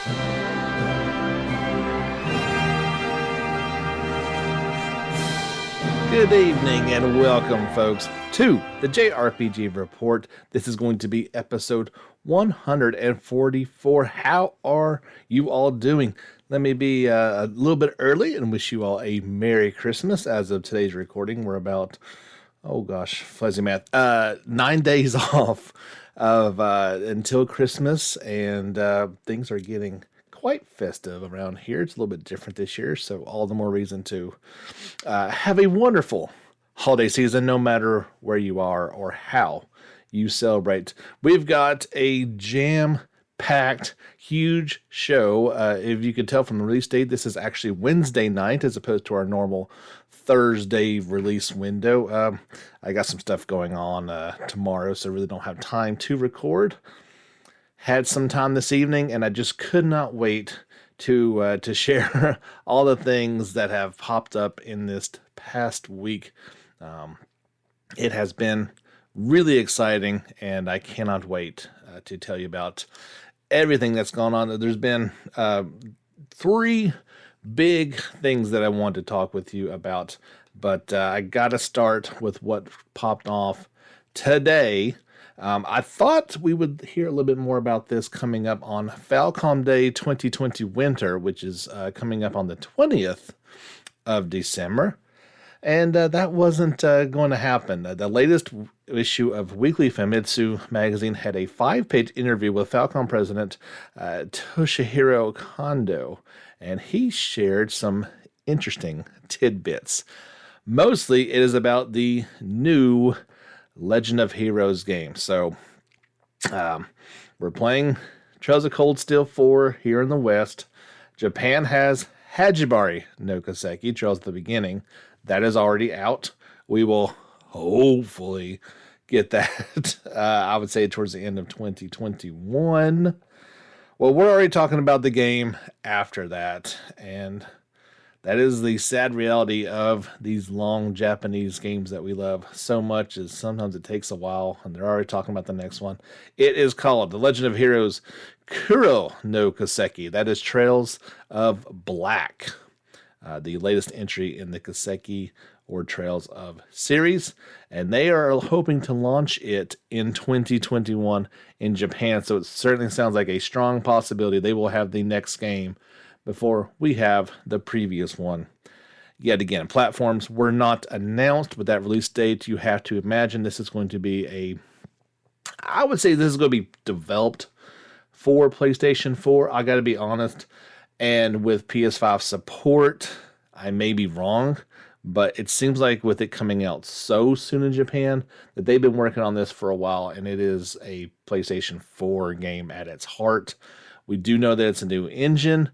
Good evening and welcome, folks, to the JRPG Report. This is going to be episode 144. How are you all doing? Let me be a little bit early and wish you all a Merry Christmas. As of today's recording, we're about, oh gosh, fuzzy math, 9 days off of until Christmas, and things are getting quite festive around here. It's a little bit different this year, so all the more reason to have a wonderful holiday season, no matter where you are or how you celebrate. We've got a jam-packed, huge show. If you could tell from the release date, this is actually Wednesday night as opposed to our normal Thursday release window. I got some stuff going on tomorrow, so really don't have time to record. Had some time this evening, and I just could not wait to share all the things that have popped up in this past week. It has been really exciting, and I cannot wait to tell you about everything that's gone on. There's been three big things that I want to talk with you about, but I got to start with what popped off today. I thought we would hear a little bit more about this coming up on Falcom Day 2020 Winter, which is coming up on the 20th of December. And that wasn't going to happen. The latest issue of Weekly Famitsu magazine had a 5-page interview with Falcom president Toshihiro Kondo, and he shared some interesting tidbits. Mostly it is about the new Legend of Heroes game. So we're playing Trails of Cold Steel 4 here in the West. Japan has Hajibari no Kaseki, Trails of the Beginning. That is already out. We will hopefully get that, I would say, towards the end of 2021. Well, we're already talking about the game after that, and that is the sad reality of these long Japanese games that we love so much, is sometimes it takes a while, and they're already talking about the next one. It is called The Legend of Heroes Kuro no Kaseki. That is Trails of Black, the latest entry in the Kaseki or Trails of series, and they are hoping to launch it in 2021 in Japan, so it certainly sounds like a strong possibility they will have the next game before we have the previous one. Yet again, platforms were not announced with that release date. You have to imagine this is going to be I would say this is going to be developed for PlayStation 4. I got to be honest. And with PS5 support, I may be wrong, but it seems like with it coming out so soon in Japan that they've been working on this for a while, and it is a PlayStation 4 game at its heart. We do know that it's a new engine,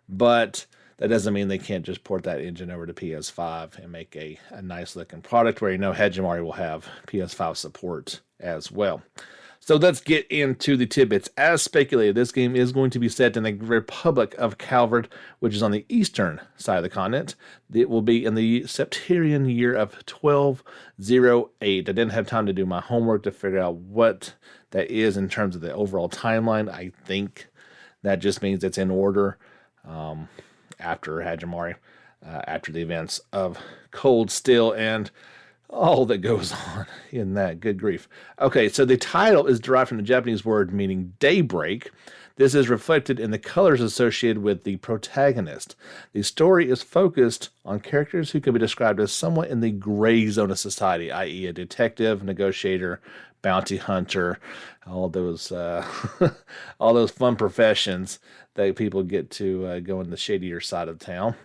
but that doesn't mean they can't just port that engine over to PS5 and make a nice looking product where you know Hajimari will have PS5 support as well. So let's get into the tidbits. As speculated, this game is going to be set in the Republic of Calvard, which is on the eastern side of the continent. It will be in the Septarian year of 1208. I didn't have time to do my homework to figure out what that is in terms of the overall timeline. I think that just means it's in order after Hajimari, after the events of Cold Steel and all that goes on in that. Good grief. Okay, so the title is derived from the Japanese word meaning daybreak. This is reflected in the colors associated with the protagonist. The story is focused on characters who can be described as somewhat in the gray zone of society, i.e. a detective, negotiator, bounty hunter, all those all those fun professions that people get to go in the shadier side of town.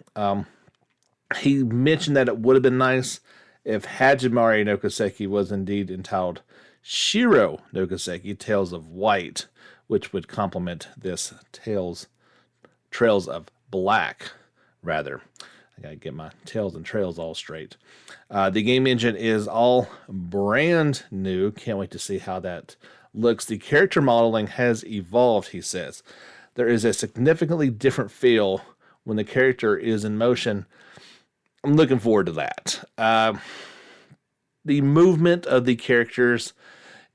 He mentioned that it would have been nice if Hajimari no Kaseki was indeed entitled Shiro no Kaseki, Tales of White, which would complement this Trails of Black, rather. I gotta get my tails and trails all straight. The game engine is all brand new. Can't wait to see how that looks. The character modeling has evolved, he says. There is a significantly different feel when the character is in motion. I'm looking forward to that. The movement of the characters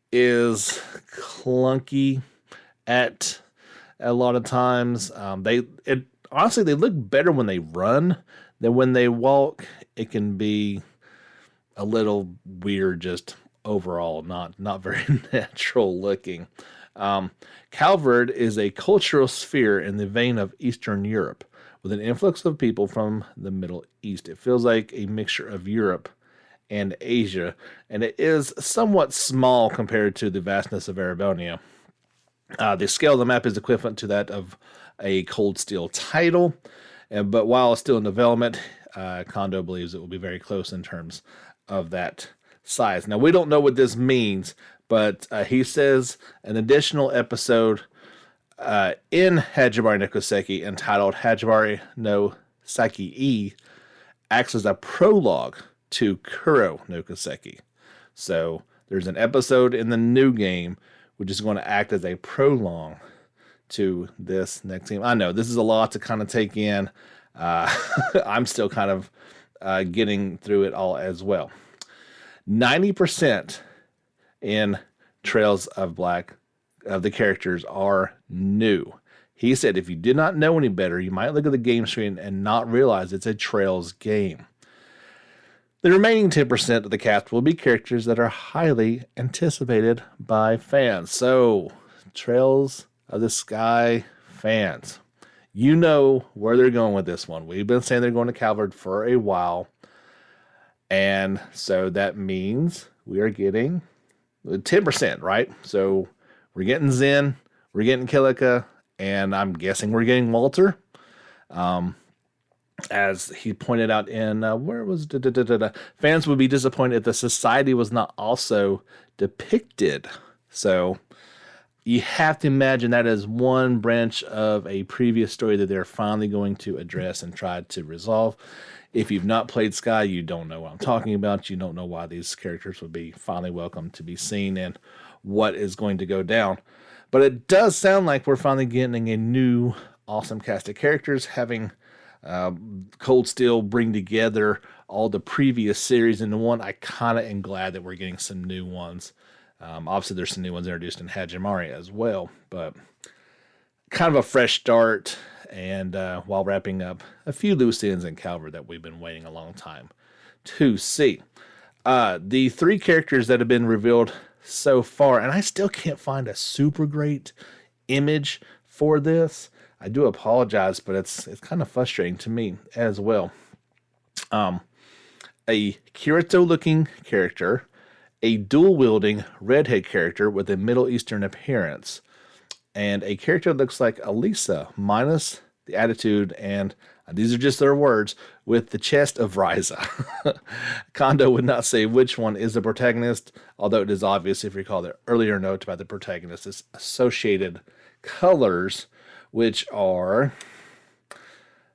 is clunky at a lot of times. Honestly, they look better when they run than when they walk. It can be a little weird, just overall, not very natural looking. Calvard is a cultural sphere in the vein of Eastern Europe, with an influx of people from the Middle East. It feels like a mixture of Europe and Asia, and it is somewhat small compared to the vastness of Erebonia. The scale of the map is equivalent to that of a Cold Steel title, but while still in development, Kondo believes it will be very close in terms of that size. Now, we don't know what this means, but he says an additional episode in Hajibari no Koseki entitled Hajibari no Saki-e acts as a prologue to Kuro no Koseki. So there's an episode in the new game which is going to act as a prologue to this next game. I know this is a lot to kind of take in. I'm still kind of getting through it all as well. 90% in Trails of Black of the characters are new. He said if you did not know any better, you might look at the game screen and not realize it's a Trails game. The remaining 10% of the cast will be characters that are highly anticipated by fans. So, Trails of the Sky fans, you know where they're going with this one. We've been saying they're going to Calvard for a while. And so that means we are getting 10%, right? So we're getting Zen, we're getting Kilika, and I'm guessing we're getting Walter. As he pointed out in, fans would be disappointed if the society was not also depicted. So you have to imagine that is one branch of a previous story that they're finally going to address and try to resolve. If you've not played Sky, you don't know what I'm talking about. You don't know why these characters would be finally welcome to be seen and what is going to go down. But it does sound like we're finally getting a new awesome cast of characters, having Cold Steel bring together all the previous series into one. I kind of am glad that we're getting some new ones. Obviously, there's some new ones introduced in Hajimari as well, but kind of a fresh start. And while wrapping up a few loose ends in Calvary that we've been waiting a long time to see. The three characters that have been revealed so far, and I still can't find a super great image for this. I do apologize, but it's kind of frustrating to me as well. A Kirito-looking character, a dual-wielding redhead character with a Middle Eastern appearance, and a character that looks like Elisa, minus the attitude, and these are just their words, with the chest of Ryza. Kondo would not say which one is the protagonist, although it is obvious if you recall the earlier note about the protagonist's associated colors, which are,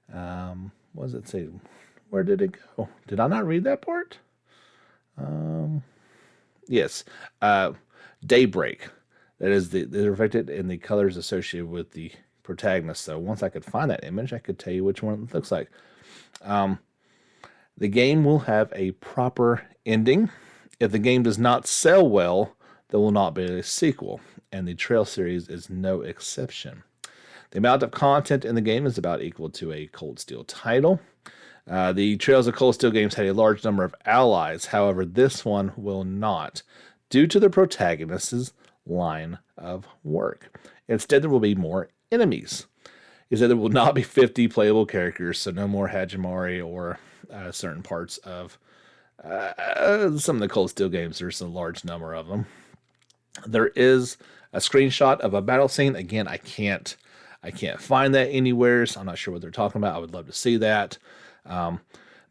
what does it say? Where did it go? Did I not read that part? Yes. Daybreak. That is they're reflected in the colors associated with the protagonist. So once I could find that image, I could tell you which one it looks like. The game will have a proper ending. If the game does not sell well, there will not be a sequel, and the Trail series is no exception. The amount of content in the game is about equal to a Cold Steel title. The Trails of Cold Steel games had a large number of allies. However, this one will not, due to the protagonist's line of work. Instead, there will be more enemies. He said there will not be 50 playable characters, so no more Hajimari or certain parts of some of the Cold Steel games. There's a large number of them. There is a screenshot of a battle scene. Again, I can't find that anywhere, so I'm not sure what they're talking about. I would love to see that.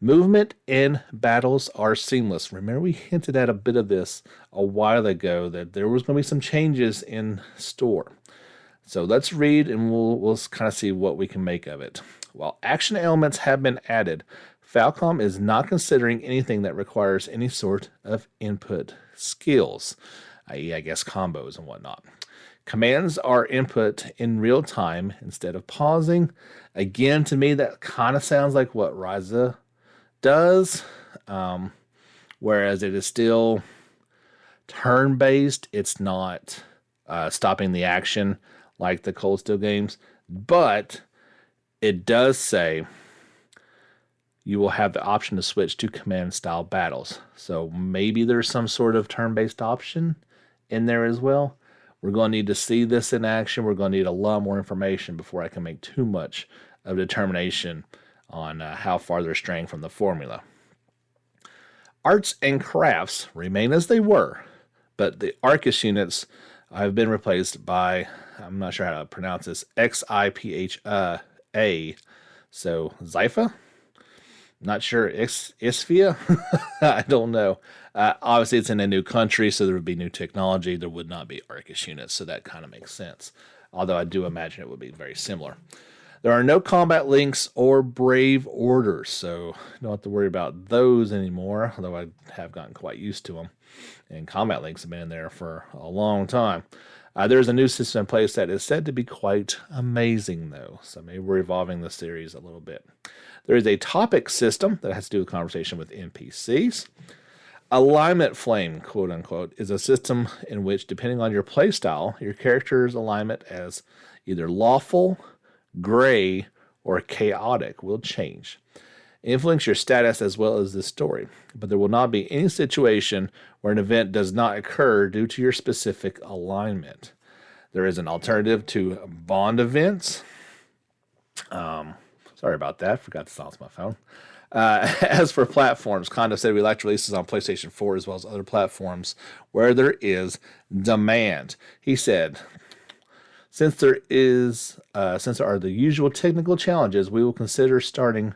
Movement in battles are seamless. Remember, we hinted at a bit of this a while ago, that there was going to be some changes in store. So let's read, and we'll kind of see what we can make of it. While action elements have been added, Falcom is not considering anything that requires any sort of input skills, i.e., I guess combos and whatnot. Commands are input in real time instead of pausing. Again, to me, that kind of sounds like what Ryza does, whereas it is still turn-based. It's not stopping the action like the Cold Steel games, but it does say you will have the option to switch to command style battles. So maybe there's some sort of turn-based option in there as well. We're going to need to see this in action. We're going to need a lot more information before I can make too much of a determination on how far they're straying from the formula. Arts and crafts remain as they were, but the Arcus units have been replaced by, I'm not sure how to pronounce this, Xipha. So Zypha? Not sure. Isphia? I don't know. Obviously, it's in a new country, so there would be new technology. There would not be Arcus units, so that kind of makes sense. Although I do imagine it would be very similar. There are no combat links or brave orders, so don't have to worry about those anymore, although I have gotten quite used to them. And combat links have been in there for a long time. There's a new system in place that is said to be quite amazing, though, so maybe we're evolving the series a little bit. There is a topic system that has to do with conversation with NPCs. Alignment Flame, quote unquote, is a system in which, depending on your playstyle, your character's alignment as either lawful, gray, or chaotic will change. It influences your status as well as the story, but there will not be any situation where an event does not occur due to your specific alignment. There is an alternative to bond events. Sorry about that. Forgot to silence my phone. As for platforms, Kondo said we like to release this on PlayStation 4 as well as other platforms where there is demand. He said, since there are the usual technical challenges, we will consider starting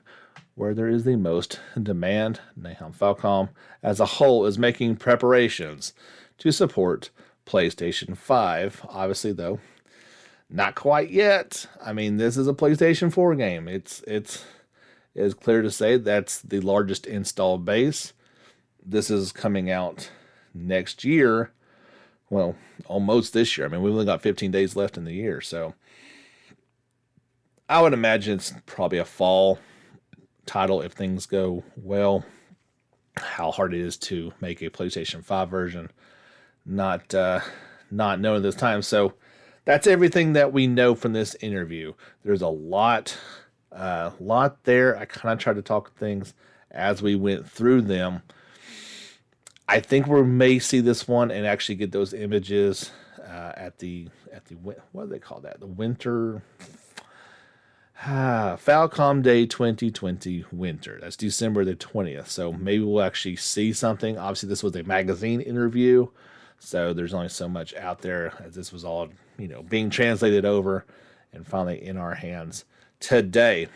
where there is the most demand. Nahum Falcom, as a whole, is making preparations to support PlayStation 5. Obviously, though, not quite yet. I mean, this is a PlayStation 4 game. It's clear to say that's the largest install base. This is coming out next year. Well, almost this year. I mean, we've only got 15 days left in the year, so I would imagine it's probably a fall title if things go well. How hard it is to make a PlayStation 5 version, not knowing this time. So that's everything that we know from this interview. There's a lot there. I kind of tried to talk things as we went through them. I think we may see this one and actually get those images at the what do they call that? The winter Falcom Day 2020 winter. That's December the 20th. So maybe we'll actually see something. Obviously, this was a magazine interview, so there's only so much out there as this was all, being translated over and finally in our hands today.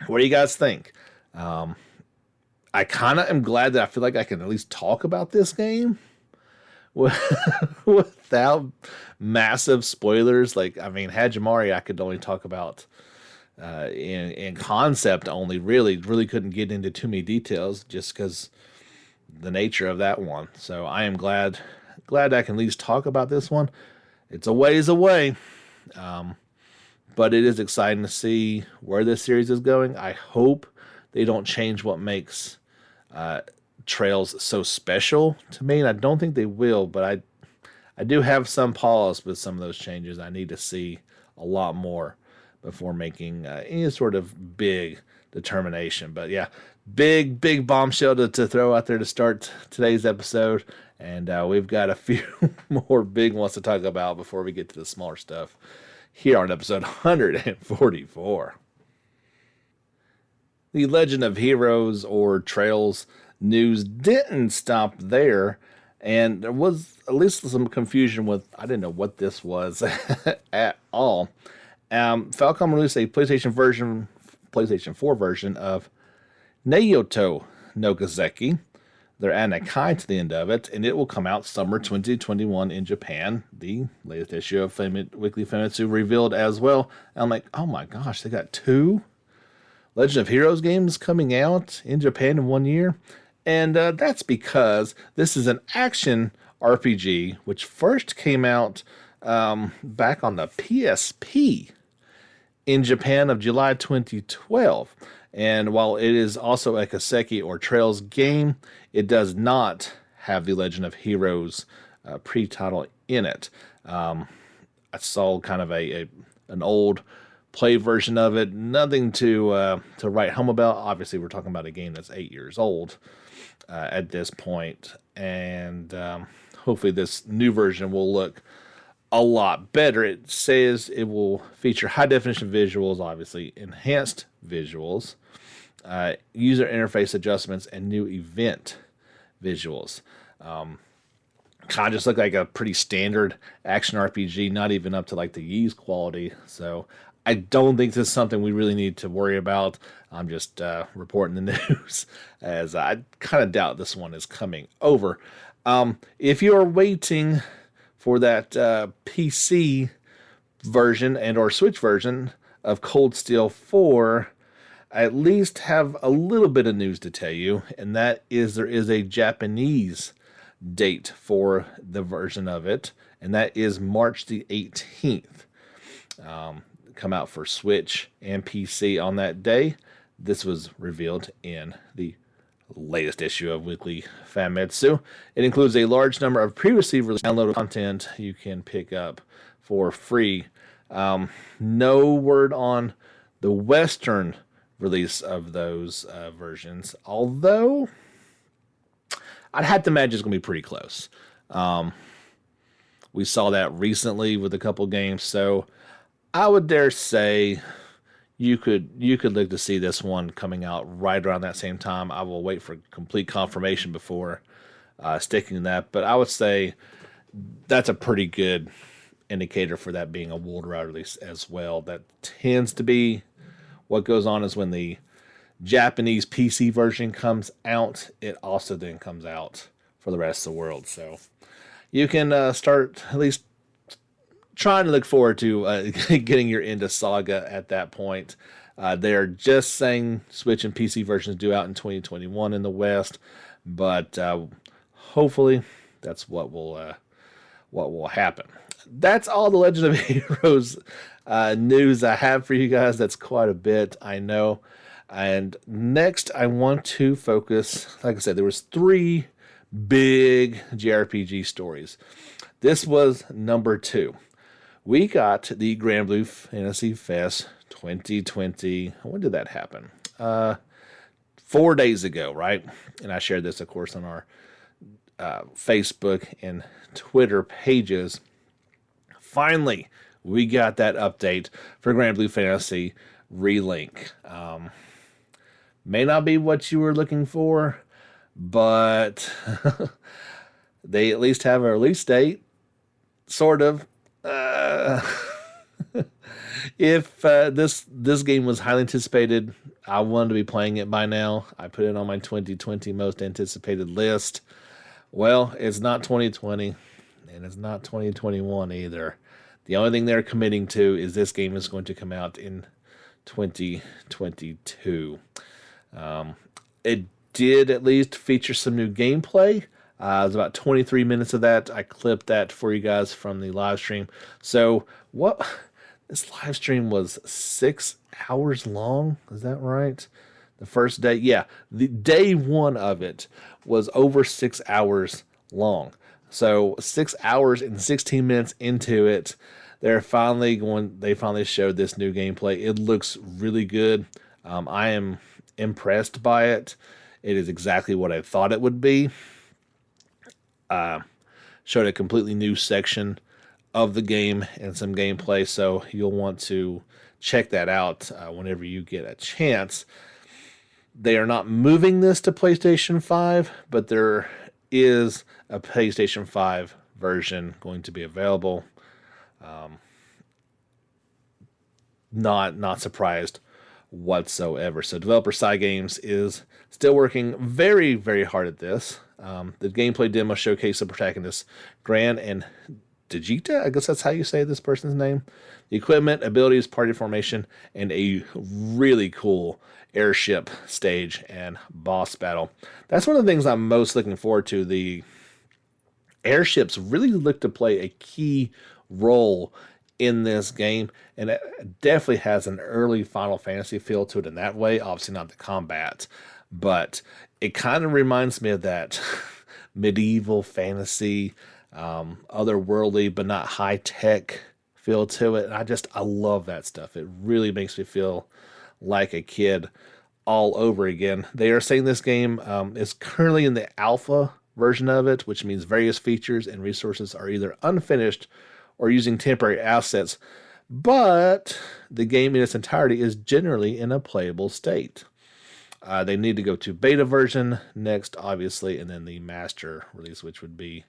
What do you guys think? I kind of am glad that I feel like I can at least talk about this game without massive spoilers. Like, I mean, Hajimari I could only talk about in concept only. Really couldn't get into too many details just because the nature of that one. So I am glad I can at least talk about this one. It's a ways away, but it is exciting to see where this series is going. I hope they don't change what makes Trails so special to me, and I don't think they will, but I do have some pause with some of those changes. I need to see a lot more before making any sort of big determination. But yeah, big bombshell to throw out there to start today's episode, and we've got a few more big ones to talk about before we get to the smaller stuff here on episode 144. The Legend of Heroes or Trails news didn't stop there, and there was at least some confusion with, I didn't know what this was at all. Falcom released a PlayStation 4 version of Naoto no Gazeki. They're adding a kai to the end of it, and it will come out summer 2021 in Japan. The latest issue of Weekly Famitsu revealed as well. And I'm like, oh my gosh, they got 2 Legend of Heroes games coming out in Japan in 1 year. And that's because this is an action RPG, which first came out back on the PSP in Japan of July 2012. And while it is also a Kaseki or Trails game, it does not have the Legend of Heroes pre-title in it. I saw kind of an old play version of it. Nothing to write home about. Obviously, we're talking about a game that's 8 years old at this point, and hopefully, this new version will look a lot better. It says it will feature high definition visuals, obviously enhanced visuals, user interface adjustments, and new event visuals. Kind of just look like a pretty standard action RPG, not even up to like the Ys quality. So I don't think this is something we really need to worry about. I'm just reporting the news, as I kind of doubt this one is coming over. If you're waiting for that PC version and or Switch version of Cold Steel 4, I at least have a little bit of news to tell you, and that is there is a Japanese date for the version of it, and that is March the 18th. Come out for Switch and PC on that day. This was revealed in the latest issue of Weekly Famitsu. It includes a large number of previously released downloadable content you can pick up for free. No word on the Western release of those versions, although I'd have to imagine it's going to be pretty close. We saw that recently with a couple games, so I would dare say you could look to see this one coming out right around that same time. I will wait for complete confirmation before sticking to that, but I would say that's a pretty good indicator for that being a worldwide release as well. That tends to be what goes on, is when the Japanese PC version comes out, it also then comes out for the rest of the world. So you can start at least trying to look forward to getting your into Saga at that point. They're just saying Switch and PC versions due out in 2021 in the West, but hopefully that's what will happen. That's all the Legend of Heroes news I have for you guys. That's quite a bit, I know. And next, I want to focus, like I said, there was 3 big JRPG stories. This was number 2. We got the Grand Blue Fantasy Fest 2020. When did that happen? 4 days ago, right? And I shared this, of course, on our Facebook and Twitter pages. Finally, we got that update for Grand Blue Fantasy Relink. May not be what you were looking for, but they at least have a release date, sort of. If this game was highly anticipated, I wanted to be playing it by now. I put it on my 2020 most anticipated list. Well, it's not 2020, and it's not 2021 either. The only thing they're committing to is this game is going to come out in 2022. It did at least feature some new gameplay. It was about 23 minutes of that. I clipped that for you guys from the live stream. So this live stream was 6 hours long. Is that right? The first day? Yeah. The day 1 of it was over 6 hours long. So 6 hours and 16 minutes into it, they finally showed this new gameplay. It looks really good. I am impressed by it. It is exactly what I thought it would be. Showed a completely new section of the game and some gameplay, so you'll want to check that out whenever you get a chance. They are not moving this to PlayStation 5, but there is a PlayStation 5 version going to be available. Not surprised whatsoever. So developer Cygames is still working very, very hard at this. The gameplay demo showcased the protagonist Gran and Digita, I guess that's how you say this person's name. The equipment, abilities, party formation, and a really cool airship stage and boss battle. That's one of the things I'm most looking forward to. The airships really look to play a key role in this game, and it definitely has an early Final Fantasy feel to it in that way. Obviously not the combat, but it kind of reminds me of that medieval fantasy, otherworldly but not high-tech feel to it. And I love that stuff. It really makes me feel like a kid all over again. They are saying this game is currently in the alpha version of it, which means various features and resources are either unfinished or using temporary assets, but the game in its entirety is generally in a playable state. They need to go to beta version next, obviously, and then the master release, which would be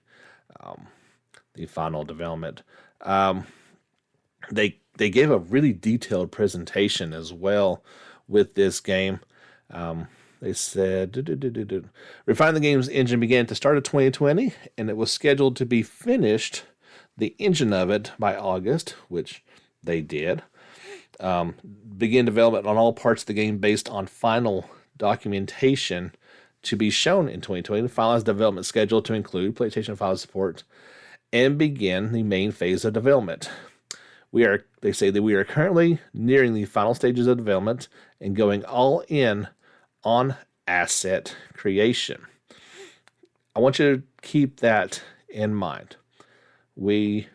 the final development. They gave a really detailed presentation as well with this game. They said, refine the game's engine began at the start of 2020, and it was scheduled to be finished, the engine of it, by August, which they did. Begin development on all parts of the game based on final documentation to be shown in 2020. Finalize development schedule to include PlayStation 5 support and begin the main phase of development. They say that we are currently nearing the final stages of development and going all in on asset creation. I want you to keep that in mind. Let me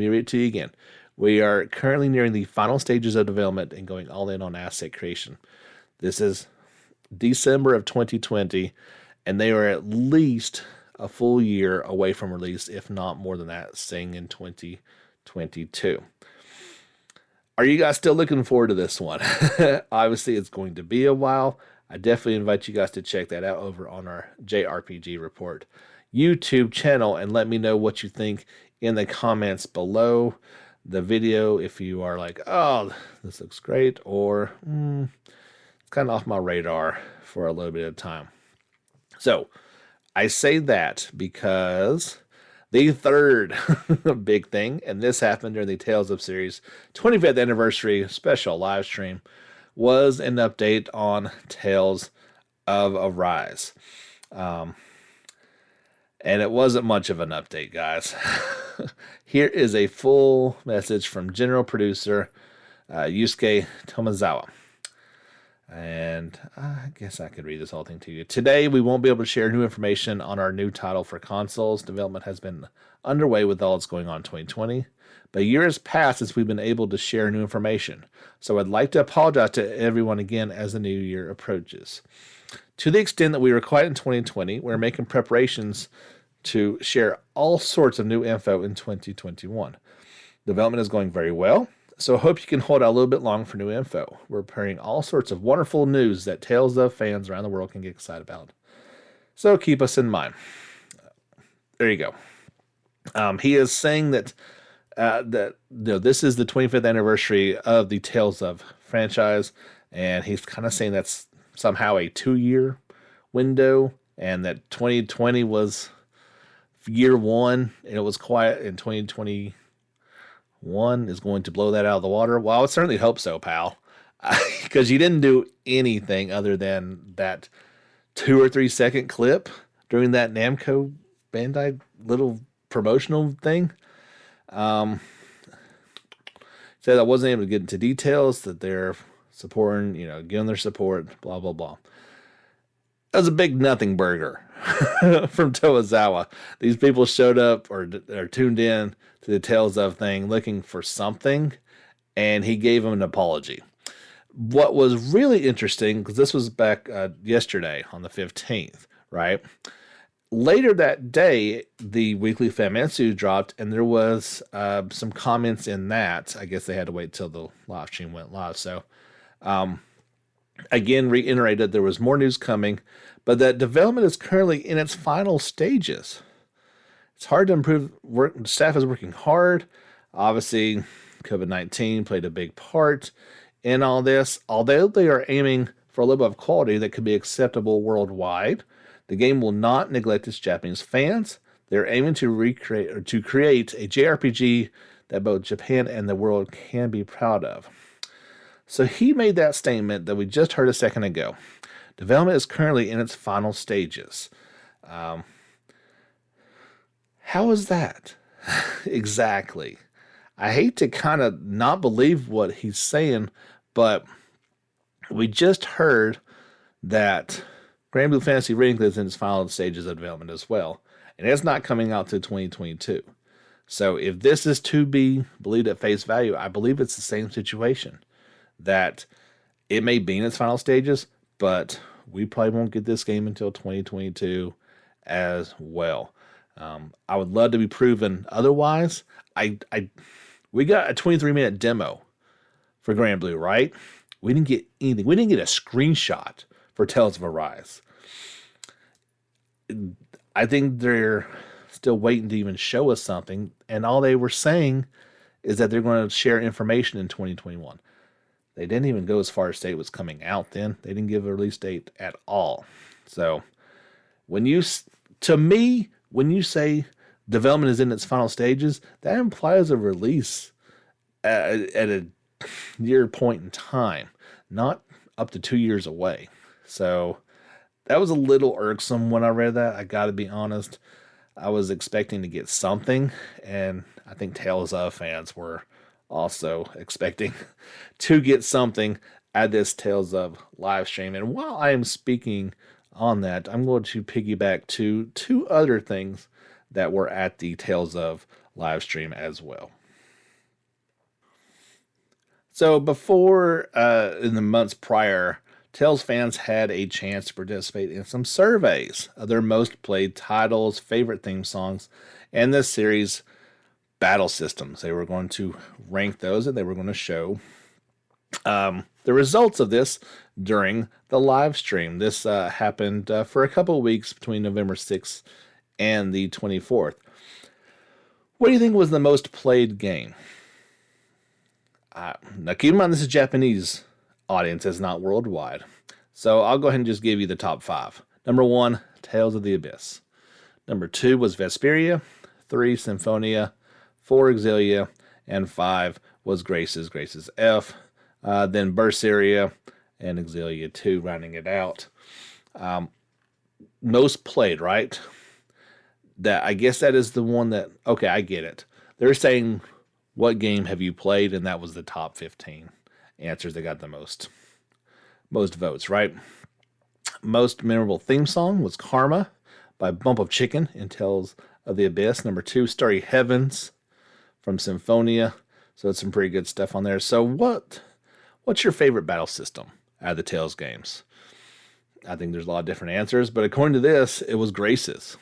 read it to you again. We are currently nearing the final stages of development and going all in on asset creation. This is December of 2020, and they are at least a full year away from release, if not more than that, saying in 2022. Are you guys still looking forward to this one? Obviously, it's going to be a while. I definitely invite you guys to check that out over on our JRPG Report YouTube channel and let me know what you think in the comments below the video. If you are like, oh, this looks great, or it's kind of off my radar for a little bit of time. So I say that because the third big thing, and this happened during the Tales of Series 25th anniversary special live stream, was an update on Tales of Arise. And it wasn't much of an update, guys. Here is a full message from general producer Yusuke Tomizawa. And I guess I could read this whole thing to you. Today, we won't be able to share new information on our new title for consoles. Development has been underway with all that's going on in 2020. But a year has passed since we've been able to share new information. So I'd like to apologize to everyone again as the new year approaches. To the extent that we were quiet in 2020, we're making preparations to share all sorts of new info in 2021. Development is going very well, so I hope you can hold out a little bit longer for new info. We're preparing all sorts of wonderful news that Tales of fans around the world can get excited about. So keep us in mind. There you go. He is saying that this is the 25th anniversary of the Tales of franchise, and he's kind of saying that's somehow a 2-year window, and that 2020 was year one, and it was quiet, and 2021 is going to blow that out of the water. Well, I would certainly hope so, pal, because you didn't do anything other than that 2 or 3 second clip during that Namco Bandai little promotional thing. Said I wasn't able to get into details, that they're supporting, giving their support, blah, blah, blah. That was a big nothing burger from Tomizawa. These people showed up or tuned in to the Tales of thing looking for something, and he gave them an apology. What was really interesting, because this was back yesterday on the 15th, right? Later that day, the weekly Famitsu dropped, and there was some comments in that. I guess they had to wait till the live stream went live. So, again, reiterated there was more news coming, but that development is currently in its final stages. It's hard to improve work. The staff is working hard. Obviously, COVID-19 played a big part in all this. Although they are aiming for a level of quality that could be acceptable worldwide, the game will not neglect its Japanese fans. They're aiming to create a JRPG that both Japan and the world can be proud of. So he made that statement that we just heard a second ago. Development is currently in its final stages. How is that? Exactly. I hate to kind of not believe what he's saying, but we just heard that Grand Blue Fantasy Ring is in its final stages of development as well. And it's not coming out to 2022. So if this is to be believed at face value, I believe it's the same situation. That it may be in its final stages, but we probably won't get this game until 2022 as well. I would love to be proven otherwise. We got a 23-minute demo for Grand Blue, right? We didn't get anything. We didn't get a screenshot for Tales of Arise. I think they're still waiting to even show us something, and all they were saying is that they're going to share information in 2021. They didn't even go as far as say it was coming out then. They didn't give a release date at all. So to me, when you say development is in its final stages, that implies a release at a year point in time, not up to 2 years away. So that was a little irksome when I read that. I got to be honest. I was expecting to get something, and I think Tales of fans were also expecting to get something at this Tales of live stream. And while I am speaking on that, I'm going to piggyback to two other things that were at the Tales of live stream as well. So before, in the months prior, Tales fans had a chance to participate in some surveys of their most played titles, favorite theme songs, and this series battle systems. They were going to rank those, and they were going to show the results of this during the live stream. This happened for a couple of weeks between November 6th and the 24th. What do you think was the most played game? Now, keep in mind, this is Japanese audience, it's not worldwide. So I'll go ahead and just give you the top 5. Number 1, Tales of the Abyss. Number 2 was Vesperia. 3, Symphonia. 4, Exilia. And 5 was Grace's F. Then Berseria and Exilia 2 rounding it out. Most played, right? I guess that is the one that, okay, I get it. They're saying, what game have you played? And that was the top 15 answers that got the most votes, right? Most memorable theme song was Karma by Bump of Chicken in Tales of the Abyss. Number 2, Starry Heavens from Symphonia. So it's some pretty good stuff on there. So what's your favorite battle system out of the Tales games? I think there's a lot of different answers, but according to this, it was Grace's.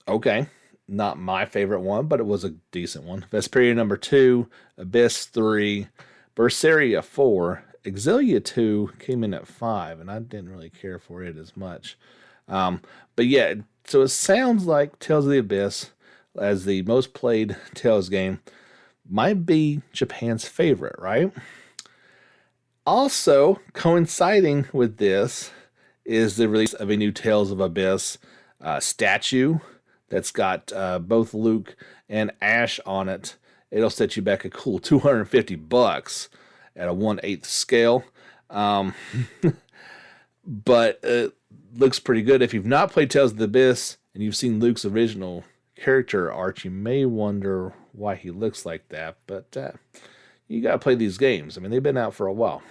Okay. Not my favorite one, but it was a decent one. Vesperia number 2, Abyss 3, Berseria 4, Exilia 2 came in at 5, and I didn't really care for it as much. But yeah, so it sounds like Tales of the Abyss, as the most played Tales game, might be Japan's favorite, right? Also, coinciding with this is the release of a new Tales of Abyss statue that's got both Luke and Ash on it. It'll set you back a cool $250 at a 1/8 scale. But it looks pretty good. If you've not played Tales of the Abyss and you've seen Luke's original character art, you may wonder why he looks like that. But you got to play these games. I mean, they've been out for a while.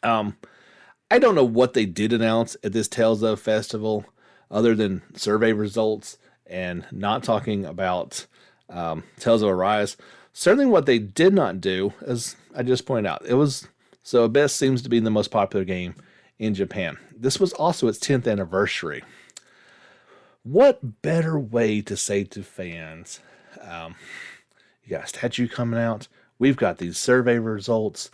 I don't know what they did announce at this Tales of Festival other than survey results and not talking about Tales of Arise. Certainly what they did not do, as I just pointed out, Abyss seems to be the most popular game in Japan. This was also its 10th anniversary. What better way to say to fans, you got a statue coming out, we've got these survey results,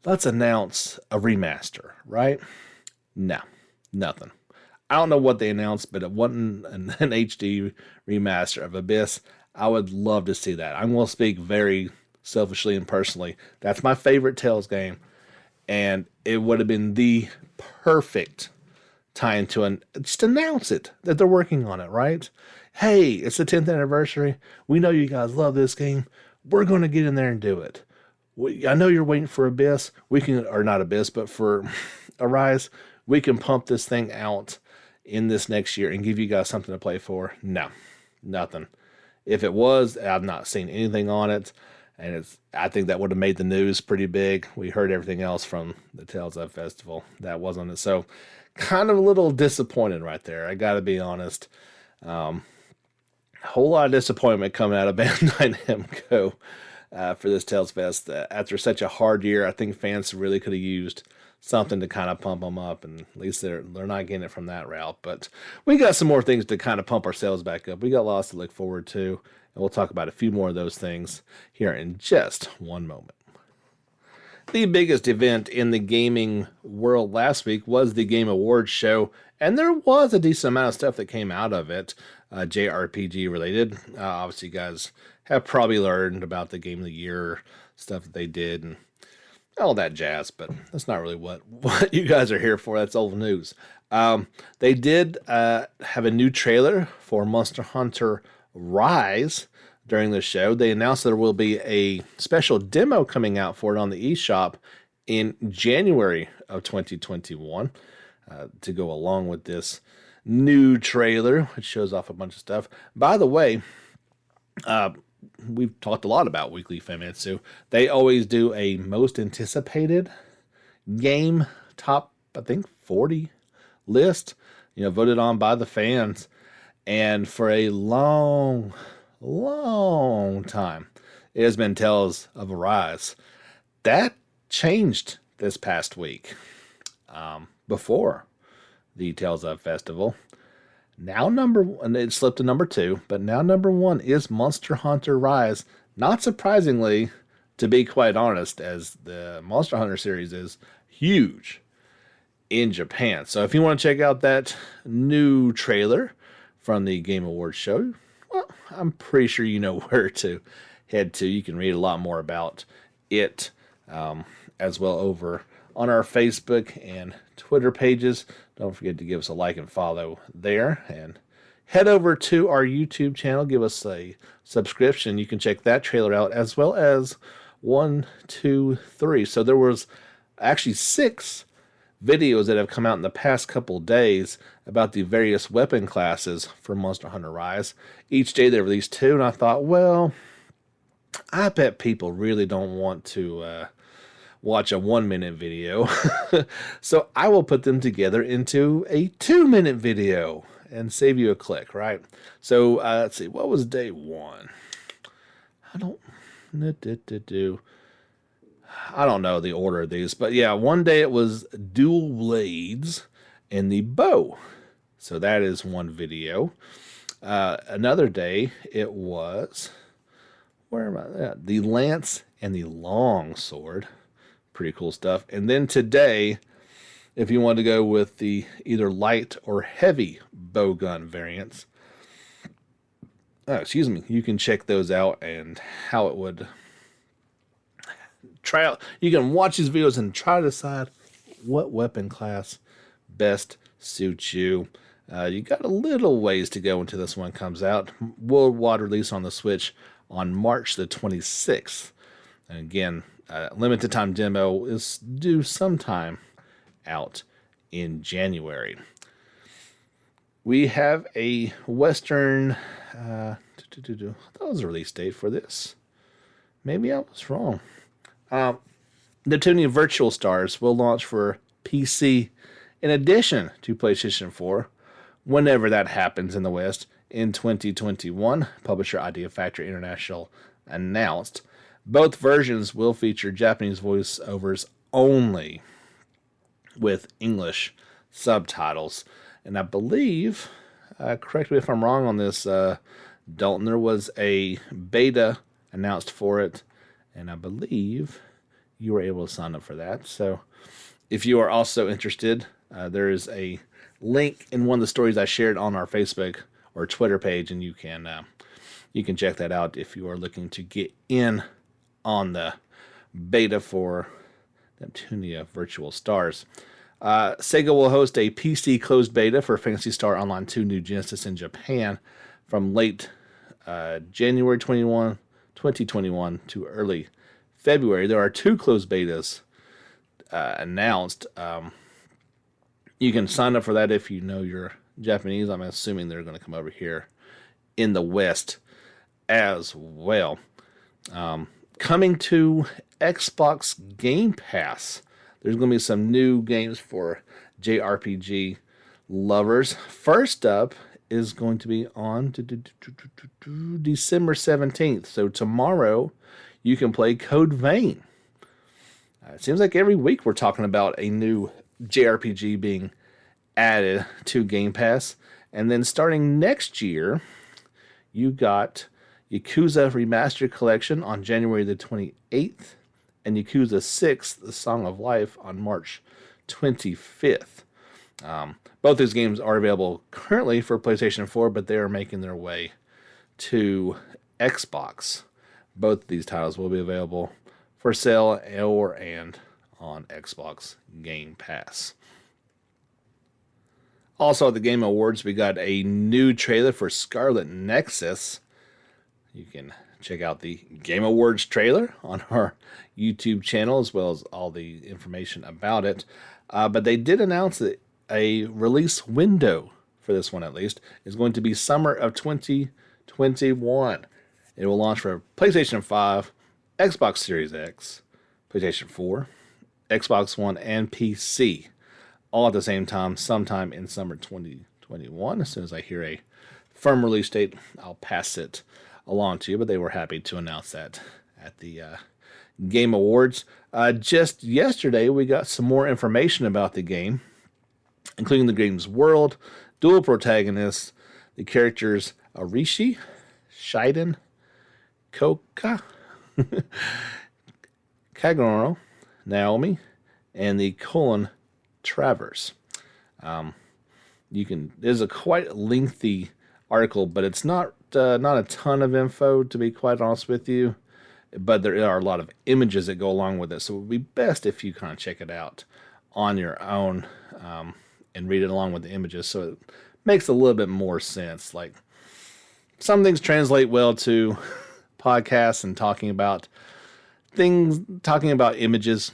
let's announce a remaster, right? No, nothing. I don't know what they announced, but it wasn't an HD remaster of Abyss. I would love to see that. I'm going to speak very selfishly and personally. That's my favorite Tales game, and it would have been the perfect time to just announce it, that they're working on it, right? Hey, it's the 10th anniversary. We know you guys love this game. We're going to get in there and do it. I know you're waiting for Abyss. Or not Abyss, but for Arise. We can pump this thing out in this next year and give you guys something to play for. No, nothing. If it was, I've not seen anything on it, and I think that would have made the news pretty big. We heard everything else from the Tales of Festival. That wasn't it. So kind of a little disappointed right there. I got to be honest. A whole lot of disappointment coming out of Bandai Namco for this Tales Fest. After such a hard year, I think fans really could have used something to kind of pump them up, and at least they're not getting it from that route. But we got some more things to kind of pump ourselves back up. We got lots to look forward to, and we'll talk about a few more of those things here in just one moment. The biggest event in the gaming world last week was the Game Awards show, and there was a decent amount of stuff that came out of it, JRPG related. Obviously, you guys have probably learned about the Game of the Year stuff that they did and all that jazz, but that's not really what you guys are here for. That's old news. They did have a new trailer for Monster Hunter Rise during the show. They announced there will be a special demo coming out for it on the eShop in January of 2021 to go along with this new trailer, which shows off a bunch of stuff. By the way, we've talked a lot about Weekly Famitsu. They always do a most anticipated game top, I think, 40 list, voted on by the fans. And for a long time, it has been Tales of Arise. That changed this past week before the Tales of Festival. Now and it slipped to number 2, but now number 1 is Monster Hunter Rise. Not surprisingly, to be quite honest, as the Monster Hunter series is huge in Japan. So if you want to check out that new trailer from the Game Awards show, well, I'm pretty sure you know where to head to. You can read a lot more about it as well over on our Facebook and Twitter pages. Don't forget to give us a like and follow there. And head over to our YouTube channel. Give us a subscription. You can check that trailer out as well as 1, 2, 3. So there was actually 6 videos that have come out in the past couple days about the various weapon classes for Monster Hunter Rise. Each day they released 2, and I thought, well, I bet people really don't want to watch a 1-minute video. So I will put them together into a 2-minute video and save you a click, right? So let's see, what was day 1? I don't know the order of these, but yeah, one day it was dual blades and the bow. So that is one video. Another day it was, where am I at? The lance and the long sword. Pretty cool stuff. And then today, if you want to go with the either light or heavy bowgun variants, you can check those out and how it would try out. You can watch these videos and try to decide what weapon class best suits you. You got a little ways to go until this one comes out. Worldwide release on the Switch on March the 26th. And again, limited time demo is due sometime out in January. We have a Western, that was a release date for this. Maybe I was wrong. The 2 new Virtual Stars will launch for PC in addition to PlayStation 4, whenever that happens in the West, in 2021, publisher Idea Factory International announced. Both versions will feature Japanese voiceovers only with English subtitles. And I believe, correct me if I'm wrong on this, Dalton, there was a beta announced for it, and I believe you were able to sign up for that. So if you are also interested, there is a link in one of the stories I shared on our Facebook or Twitter page, and you can check that out if you are looking to get in on the beta for Neptunia Virtual Stars. Sega will host a PC closed beta for Phantasy Star Online 2 New Genesis in Japan from late January 2021 to early February. There are 2 closed betas announced. You can sign up for that if you know your Japanese. I'm assuming they're going to come over here in the West as well. Coming to Xbox Game Pass, there's going to be some new games for JRPG lovers. First up is going to be on December 17th. So tomorrow you can play Code Vein. It seems like every week we're talking about a new JRPG being added to Game Pass. And then starting next year, you got Yakuza Remastered Collection on January the 28th, and Yakuza 6, The Song of Life, on March 25th. Both these games are available currently for PlayStation 4, but they are making their way to Xbox. Both of these titles will be available for sale and on Xbox Game Pass. Also at the Game Awards, we got a new trailer for Scarlet Nexus. You can check out the Game Awards trailer on our YouTube channel, as well as all the information about it. But they did announce that a release window for this one, at least, is going to be summer of 2021. It will launch for PlayStation 5, Xbox Series X, PlayStation 4, Xbox One, and PC, all at the same time, sometime in summer 2021. As soon as I hear a firm release date, I'll pass it along to you, but they were happy to announce that at the Game Awards. Just yesterday, we got some more information about the game, including the game's world, dual protagonists, the characters Arishi, Shiden, Koka, Kaguro, Naomi, and the colon Travers. There's a quite lengthy article, but it's not a ton of info, to be quite honest with you. But there are a lot of images that go along with it, so it would be best if you kind of check it out on your own and read it along with the images, so it makes a little bit more sense. Like, some things translate well to podcasts and talking about images,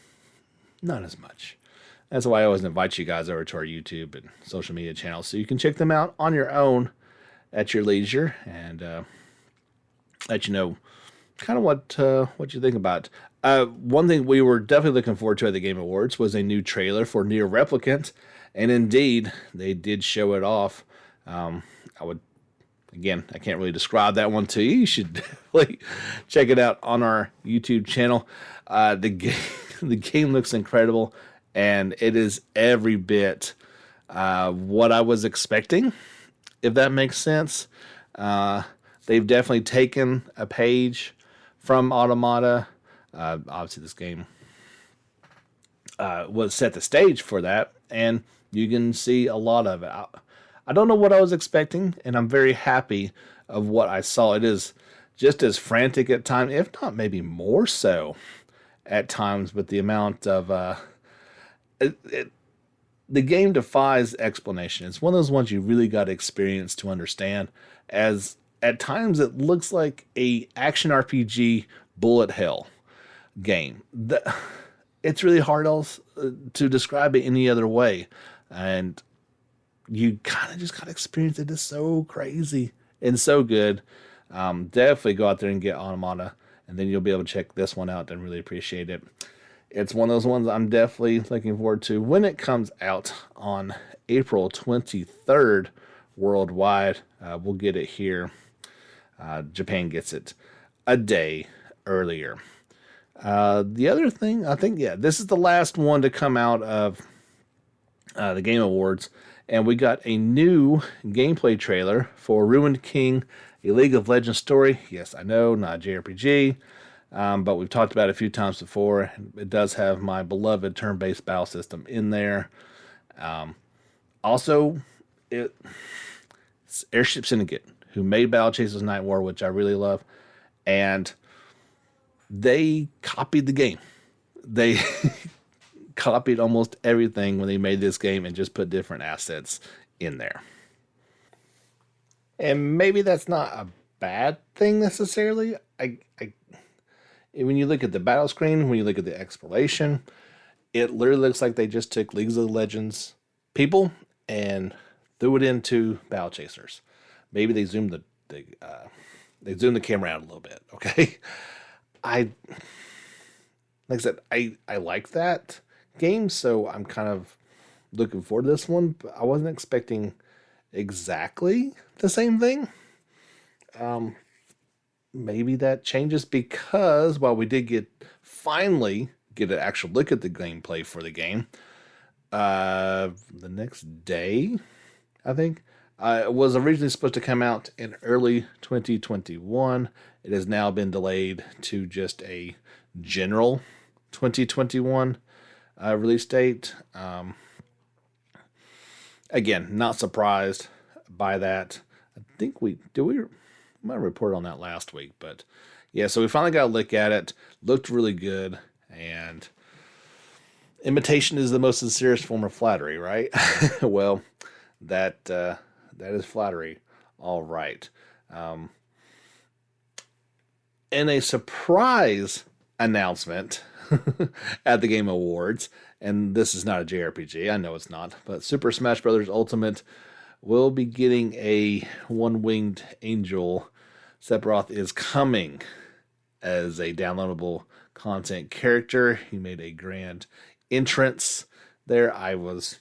not as much. That's why I always invite you guys over to our YouTube and social media channels, so you can check them out on your own at your leisure and let you know kind of what you think about it. One thing we were definitely looking forward to at the Game Awards was a new trailer for Nier Replicant, and indeed, they did show it off. I can't really describe that one to you. You should definitely check it out on our YouTube channel. The game looks incredible, and it is every bit what I was expecting, if that makes sense. They've definitely taken a page from Automata. Obviously, this game was set the stage for that, and you can see a lot of it. I don't know what I was expecting, and I'm very happy of what I saw. It is just as frantic at times, if not maybe more so at times, with the amount of... the game defies explanation. It's one of those ones you really got to experience to understand, as at times it looks like a action RPG bullet hell game. It's really hard else to describe it any other way, and you kind of just got to experience it. It's so crazy and so good. Definitely go out there and get Automata, and then you'll be able to check this one out and really appreciate it. It's one of those ones I'm definitely looking forward to when it comes out on April 23rd worldwide. We'll get it here. Japan gets it a day earlier. The other thing, I think, this is the last one to come out of the Game Awards, and we got a new gameplay trailer for Ruined King, a League of Legends story. Yes, I know, not a JRPG, but we've talked about it a few times before. It does have my beloved turn-based battle system in there. Also, it's Airship Syndicate, who made Battle Chasers Night War, which I really love, and they copied the game. They copied almost everything when they made this game and just put different assets in there. And maybe that's not a bad thing necessarily. When you look at the battle screen, when you look at the exploration, it literally looks like they just took League of Legends people and threw it into Battle Chasers. Maybe they zoomed the camera out a little bit. Okay, like I said, I like that game, so I'm kind of looking forward to this one. But I wasn't expecting exactly the same thing. Maybe that changes because while we did finally get an actual look at the gameplay for the game, the next day, I think, it was originally supposed to come out in early 2021. It has now been delayed to just a general 2021 release date. Again, not surprised by that. I think we might report on that last week, but yeah, so we finally got a look at it. Looked really good, and imitation is the most sincerest form of flattery, right? Well, that is flattery, all right. In a surprise announcement at the Game Awards, and this is not a JRPG, I know it's not, but Super Smash Bros. Ultimate will be getting a one-winged angel. Sephiroth is coming as a downloadable content character. He made a grand entrance there. I was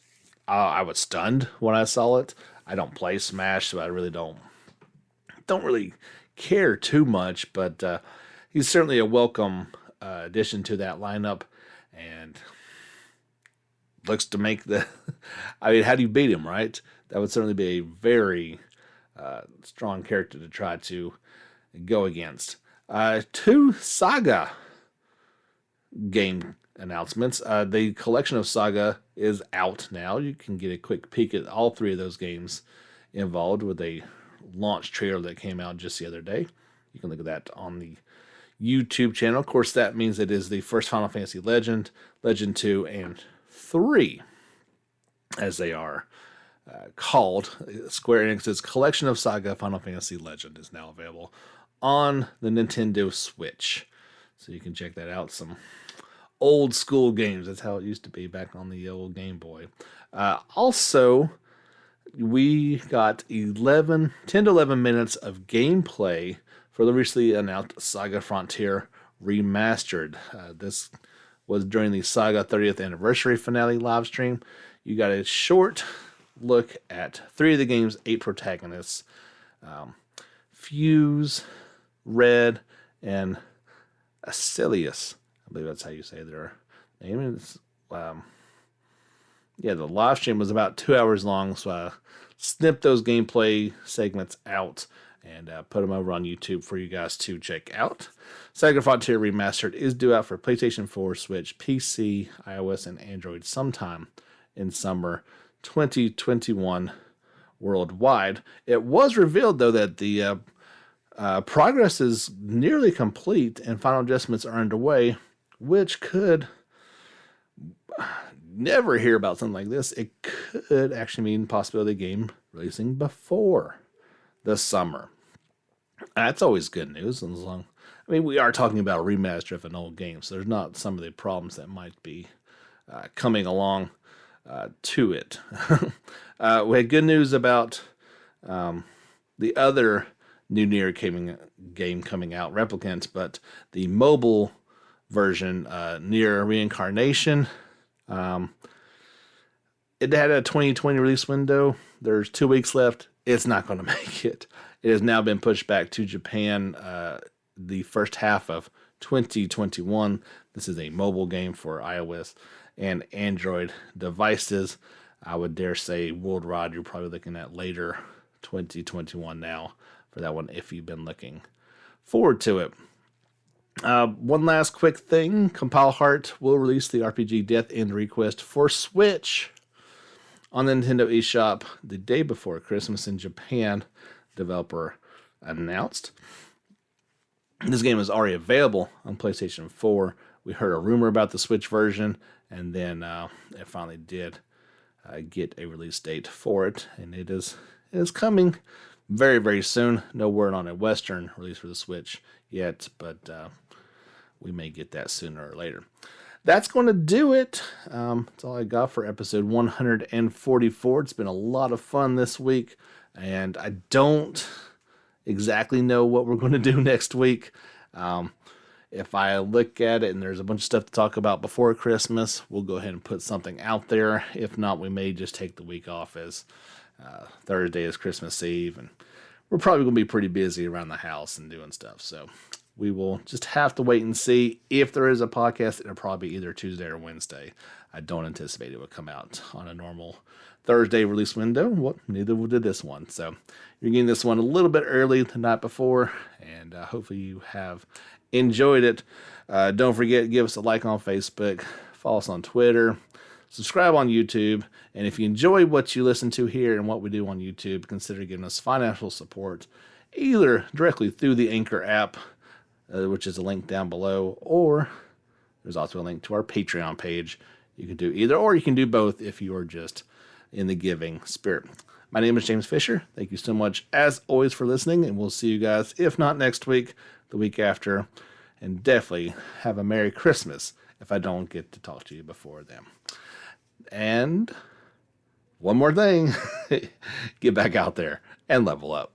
stunned when I saw it. I don't play Smash, so I really don't really care too much, but he's certainly a welcome addition to that lineup, and looks to make the. I mean, how do you beat him, right? That would certainly be a very strong character to try to go against. Two Saga game announcements. The collection of Saga is out now. You can get a quick peek at all three of those games involved with a launch trailer that came out just the other day. You can look at that on the YouTube channel. Of course, that means it is the first Final Fantasy Legend, Legend 2, and 3, as they are called. Square Enix's collection of Saga Final Fantasy Legend is now available on the Nintendo Switch. So you can check that out. Some old school games. That's how it used to be back on the old Game Boy. Also, we got 10 to 11 minutes of gameplay for the recently announced Saga Frontier Remastered. This was during the Saga 30th Anniversary Finale live stream. You got a short look at 3 of the game's 8 protagonists. Fuse, Red, and Acilius. I believe that's how you say their name. The live stream was about 2 hours long, so I snipped those gameplay segments out and put them over on YouTube for you guys to check out. Saga Frontier Remastered is due out for PlayStation 4, Switch, PC, iOS, and Android sometime in summer 2021 worldwide. It was revealed, though, that the progress is nearly complete and final adjustments are underway, which could never hear about something like this. It could actually mean possibility of the game releasing before the summer. That's always good news. We are talking about a remaster of an old game, so there's not some of the problems that might be coming along to it. We had good news about the other new Nier game coming out, Replicant, but the mobile version, Nier Reincarnation, it had a 2020 release window. There's 2 weeks left. It's not going to make it. It has now been pushed back to Japan the first half of 2021. This is a mobile game for iOS and Android devices. I would dare say worldwide, you're probably looking at later 2021 now for that one if you've been looking forward to it. One last quick thing. Compile Heart will release the RPG Death End Request for Switch on the Nintendo eShop the day before Christmas in Japan, developer announced. This game is already available on PlayStation 4. We heard a rumor about the Switch version, and then it finally did get a release date for it, and it is coming very, very soon. No word on a Western release for the Switch yet, but we may get that sooner or later. That's going to do it. That's all I got for episode 144. It's been a lot of fun this week, and I don't exactly know what we're going to do next week. If I look at it and there's a bunch of stuff to talk about before Christmas, we'll go ahead and put something out there. If not, we may just take the week off as Thursday is Christmas Eve, and we're probably going to be pretty busy around the house and doing stuff. So we will just have to wait and see. If there is a podcast, it'll probably be either Tuesday or Wednesday. I don't anticipate it would come out on a normal Thursday release window. Well, neither did this one. So you're getting this one a little bit early the night before, and hopefully you have enjoyed it. Don't forget, give us a like on Facebook, follow us on Twitter, subscribe on YouTube, and if you enjoy what you listen to here and what we do on YouTube, consider giving us financial support, either directly through the Anchor app, which is a link down below, or there's also a link to our Patreon page. You can do either, or you can do both if you are just in the giving spirit. My name is James Fisher. Thank you so much, as always, for listening, and we'll see you guys, if not next week, the week after, and definitely have a Merry Christmas if I don't get to talk to you before then. And one more thing, get back out there and level up.